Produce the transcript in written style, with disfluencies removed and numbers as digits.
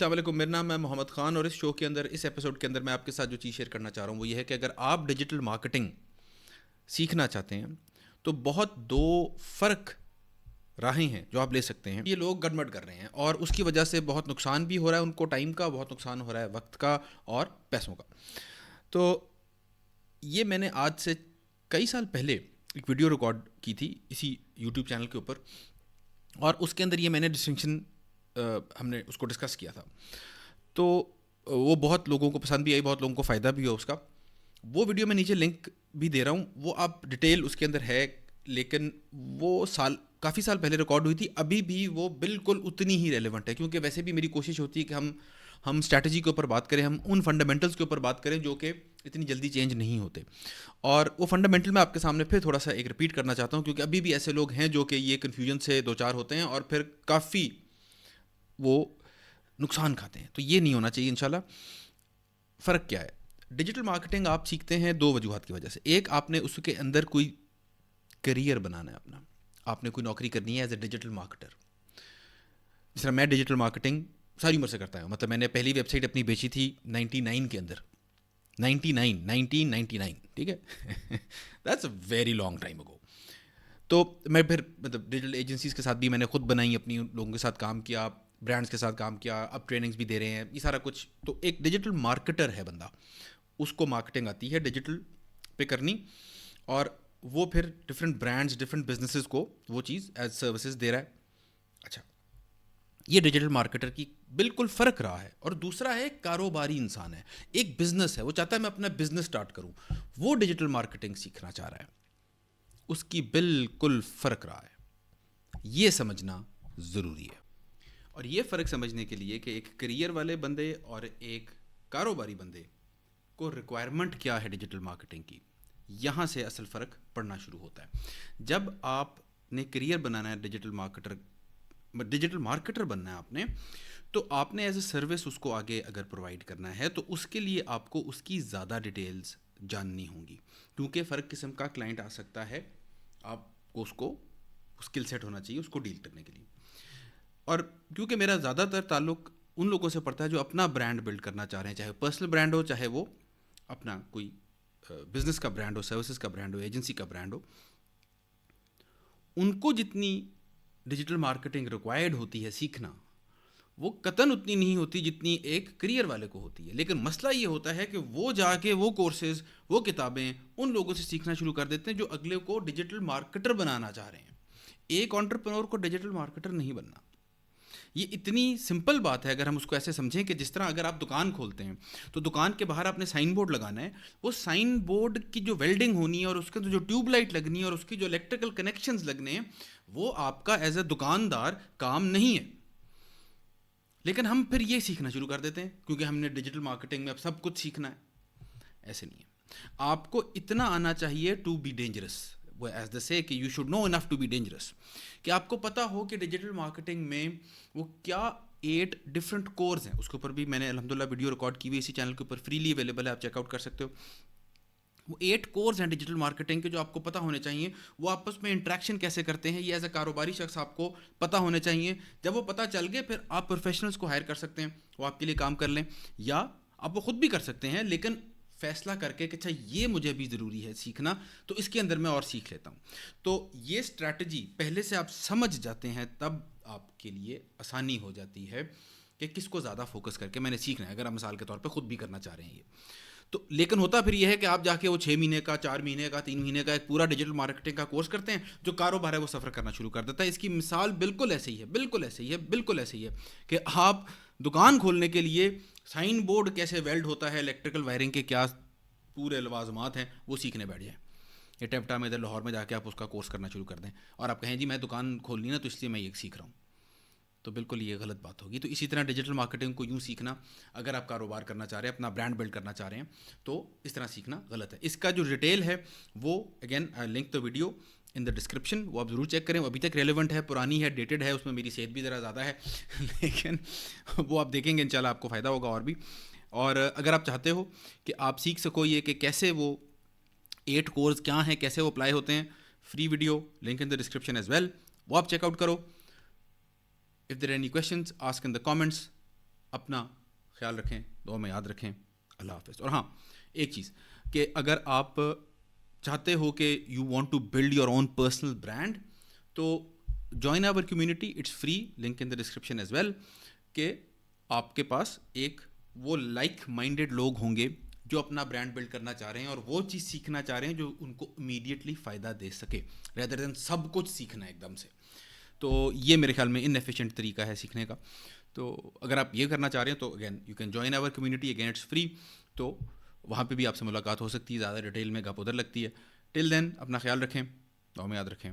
السلام علیکم، میرا نام ہے محمد خان، اور اس شو کے اندر، اس ایپیسوڈ کے اندر میں آپ کے ساتھ جو چیز شیئر کرنا چاہ رہا ہوں وہ یہ ہے کہ اگر آپ ڈیجیٹل مارکیٹنگ سیکھنا چاہتے ہیں تو بہت دو فرق راہیں ہیں جو آپ لے سکتے ہیں. یہ لوگ گڑبڑ کر رہے ہیں اور اس کی وجہ سے بہت نقصان بھی ہو رہا ہے ان کو، ٹائم کا بہت نقصان ہو رہا ہے، وقت کا اور پیسوں کا. تو یہ میں نے آج سے کئی سال پہلے ایک ویڈیو ریکارڈ کی تھی اسی یوٹیوب چینل کے اوپر، اور اس کے اندر یہ میں نے ڈسٹنکشن ہم نے اس کو ڈسکس کیا تھا. تو وہ بہت لوگوں کو پسند بھی آئی، بہت لوگوں کو فائدہ بھی ہوا اس کا. وہ ویڈیو میں نیچے لنک بھی دے رہا ہوں، وہ آپ ڈیٹیل اس کے اندر ہے، لیکن وہ کافی سال پہلے ریکارڈ ہوئی تھی. ابھی بھی وہ بالکل اتنی ہی ریلیونٹ ہے، کیونکہ ویسے بھی میری کوشش ہوتی ہے کہ ہم اسٹریٹجی کے اوپر بات کریں، ہم ان فنڈامنٹلس کے اوپر بات کریں جو کہ اتنی جلدی چینج نہیں ہوتے. اور وہ فنڈامنٹل میں آپ کے سامنے پھر تھوڑا سا ایک ریپیٹ کرنا چاہتا ہوں، کیونکہ ابھی بھی ایسے لوگ ہیں جو کہ یہ کنفیوژن سے دو چار ہوتے ہیں اور پھر کافی وہ نقصان کھاتے ہیں. تو یہ نہیں ہونا چاہیے انشاءاللہ. فرق کیا ہے؟ ڈیجیٹل مارکیٹنگ آپ سیکھتے ہیں دو وجوہات کی وجہ سے. ایک، آپ نے اس کے اندر کوئی کریئر بنانا ہے اپنا، آپ نے کوئی نوکری کرنی ہے ایز اے ڈیجیٹل مارکیٹر. جس طرح میں ڈیجیٹل مارکیٹنگ ساری عمر سے کرتا ہوں، مطلب میں نے پہلی ویب سائٹ اپنی بیچی تھی 99 کے اندر، 1999، ٹھیک ہے. That's a very long time ago. تو میں پھر مطلب ڈیجیٹل ایجنسیز کے ساتھ بھی میں نے خود بنائی، اپنی لوگوں کے ساتھ کام کیا، برانڈس کے ساتھ کام کیا، اب ٹریننگز بھی دے رہے ہیں، یہ سارا کچھ. تو ایک ڈیجیٹل مارکیٹر ہے بندہ، اس کو مارکیٹنگ آتی ہے ڈیجیٹل پہ کرنی، اور وہ پھر ڈفرینٹ برانڈس، ڈفرینٹ بزنسز کو وہ چیز ایز سروسز دے رہا ہے. اچھا، یہ ڈیجیٹل مارکیٹر کی بالکل فرق رہا ہے. اور دوسرا ہے کاروباری انسان ہے، ایک بزنس ہے، وہ چاہتا ہے میں اپنا بزنس سٹارٹ کروں، وہ ڈیجیٹل مارکیٹنگ سیکھنا چاہ رہا ہے. اس کی بالکل فرق رہا ہے. یہ سمجھنا ضروری ہے. اور یہ فرق سمجھنے کے لیے کہ ایک کریئر والے بندے اور ایک کاروباری بندے کو ریکوائرمنٹ کیا ہے ڈیجیٹل مارکیٹنگ کی، یہاں سے اصل فرق پڑنا شروع ہوتا ہے. جب آپ نے کریئر بنانا ہے ڈیجیٹل مارکیٹر بننا ہے آپ نے، تو آپ نے ایز اے سروس اس کو آگے اگر پرووائڈ کرنا ہے تو اس کے لیے آپ کو اس کی زیادہ ڈیٹیلز جاننی ہوں گی، کیونکہ فرق قسم کا کلائنٹ آ سکتا ہے. آپ کو اس کو اسکل سیٹ ہونا چاہیے اس کو ڈیل کرنے کے لیے. اور کیونکہ میرا زیادہ تر تعلق ان لوگوں سے پڑتا ہے جو اپنا برانڈ بلڈ کرنا چاہ رہے ہیں، چاہے پرسنل برانڈ ہو، چاہے وہ اپنا کوئی بزنس کا برانڈ ہو، سروسز کا برانڈ ہو، ایجنسی کا برانڈ ہو. ان کو جتنی ڈیجیٹل مارکیٹنگ ریکوائرڈ ہوتی ہے سیکھنا، وہ قطعاً اتنی نہیں ہوتی جتنی ایک کریئر والے کو ہوتی ہے. لیکن مسئلہ یہ ہوتا ہے کہ وہ جا کے وہ کورسز، وہ کتابیں ان لوگوں سے سیکھنا شروع کر دیتے ہیں جو اگلے کو ڈیجیٹل مارکیٹر بنانا چاہ رہے ہیں. ایک انٹرپرینور کو ڈیجیٹل مارکیٹر نہیں بننا. یہ اتنی سمپل بات ہے اگر ہم اس کو ایسے سمجھیں کہ جس طرح اگر آپ دکان کھولتے ہیں تو دکان کے باہر آپ نے سائن بورڈ لگانا ہے. وہ سائن بورڈ کی جو ویلڈنگ ہونی ہے اور اس کے جو ٹیوب لائٹ لگنی ہے اور اس کی جو الیکٹریکل کنیکشنز لگنے ہیں، وہ آپ کا ایز اے دکاندار کام نہیں ہے. لیکن ہم پھر یہ سیکھنا شروع کر دیتے ہیں کیونکہ ہم نے ڈیجیٹل مارکیٹنگ میں اب سب کچھ سیکھنا ہے. ایسے نہیں ہے. آپ کو اتنا آنا چاہیے ٹو بی ڈینجرس، وہ ایز دا سے کہ you should know enough to be dangerous, کہ آپ کو پتہ ہو کہ ڈیجیٹل مارکیٹنگ میں وہ کیا 8 ڈفرینٹ کورز ہیں. اس کے اوپر بھی میں نے الحمدللہ ویڈیو ریکارڈ کی ہوئی اسی چینل کے اوپر فریلی اویلیبل ہے، آپ چیک آؤٹ کر سکتے ہو. وہ 8 کورز ہیں ڈیجیٹل مارکیٹنگ کے جو آپ کو پتہ ہونے چاہیے. وہ آپس میں انٹریکشن کیسے کرتے ہیں، یہ ایز اے کاروباری شخص آپ کو پتہ ہونے چاہیے. جب وہ پتہ چل گئے پھر آپ پروفیشنلز کو ہائر کر سکتے ہیں، وہ آپ کے لیے کام کر لیں، یا آپ وہ خود بھی کر سکتے ہیں، لیکن فیصلہ کر کے کہ اچھا یہ مجھے بھی ضروری ہے سیکھنا، تو اس کے اندر میں اور سیکھ لیتا ہوں. تو یہ اسٹریٹجی پہلے سے آپ سمجھ جاتے ہیں تب آپ کے لیے آسانی ہو جاتی ہے کہ کس کو زیادہ فوکس کر کے میں نے سیکھنا ہے، اگر آپ مثال کے طور پہ خود بھی کرنا چاہ رہے ہیں یہ. تو لیکن ہوتا پھر یہ ہے کہ آپ جا کے وہ 6 مہینے کا، 4 مہینے کا، 3 مہینے کا ایک پورا ڈیجیٹل مارکیٹنگ کا کورس کرتے ہیں. جو کاروبار ہے وہ سفر کرنا شروع کر دیتا ہے. اس کی مثال بالکل ایسے ہی ہے، بالکل ایسے ہی ہے، بالکل ایسے ہی ہے کہ آپ دکان کھولنے کے لیے سائن بورڈ کیسے ویلڈ ہوتا ہے، الیکٹریکل وائرنگ کے کیا پورے لوازمات ہیں، وہ سیکھنے بیٹھ جائیں. یہ ٹیپٹا میں ادھر لاہور میں جا کے آپ اس کا کورس کرنا شروع کر دیں اور آپ کہیں جی میں دکان کھولنی نا تو اس لیے میں یہ سیکھ رہا ہوں، تو بالکل یہ غلط بات ہوگی. تو اسی طرح ڈیجیٹل مارکیٹنگ کو یوں سیکھنا، اگر آپ کاروبار کرنا چاہ رہے ہیں، اپنا برانڈ بلڈ کرنا چاہ رہے ہیں، تو اس طرح سیکھنا غلط ہے. اس کا جو ڈیٹیل ہے وہ اگین لنک تو ویڈیو ان دا ڈسکرپشن، وہ آپ ضرور چیک کریں. وہ ابھی تک ریلیونٹ ہے، پرانی ہے، ڈیٹڈ ہے، اس میں میری صحت بھی ذرا زیادہ ہے لیکن وہ آپ دیکھیں گے انشاءاللہ آپ کو فائدہ ہوگا اور بھی. اور اگر آپ چاہتے ہو کہ آپ سیکھ سکو یہ کہ کیسے وہ 8 کورس کیا ہیں، کیسے وہ اپلائی ہوتے ہیں، free video link in the description as well, وہ آپ چیک آؤٹ کرو. If there are any questions, ask in the comments. اپنا خیال رکھیں، دعا میں یاد رکھیں. اللہ حافظ. اور ہاں ایک چیز کہ اگر آپ چاہتے ہو کہ you want to build your own personal brand تو join our community, it's free, link in the description as well. کہ آپ کے پاس ایک وہ لائک مائنڈیڈ لوگ ہوں گے جو اپنا برانڈ بلڈ کرنا چاہ رہے ہیں اور وہ چیز سیکھنا چاہ رہے ہیں جو ان کو امیڈیٹلی فائدہ دے سکے، ریدر دین سب کچھ سیکھنا ہے ایک دم سے. تو یہ میرے خیال میں ان ایفیشینٹ طریقہ ہے سیکھنے کا. تو اگر آپ یہ کرنا چاہ رہے ہیں تو again you can join our community, again it's free. تو وہاں پہ بھی آپ سے ملاقات ہو سکتی ہے، زیادہ ڈیٹیل میں گپ ادھر لگتی ہے. ٹل دین اپنا خیال رکھیں، دعا میں یاد رکھیں.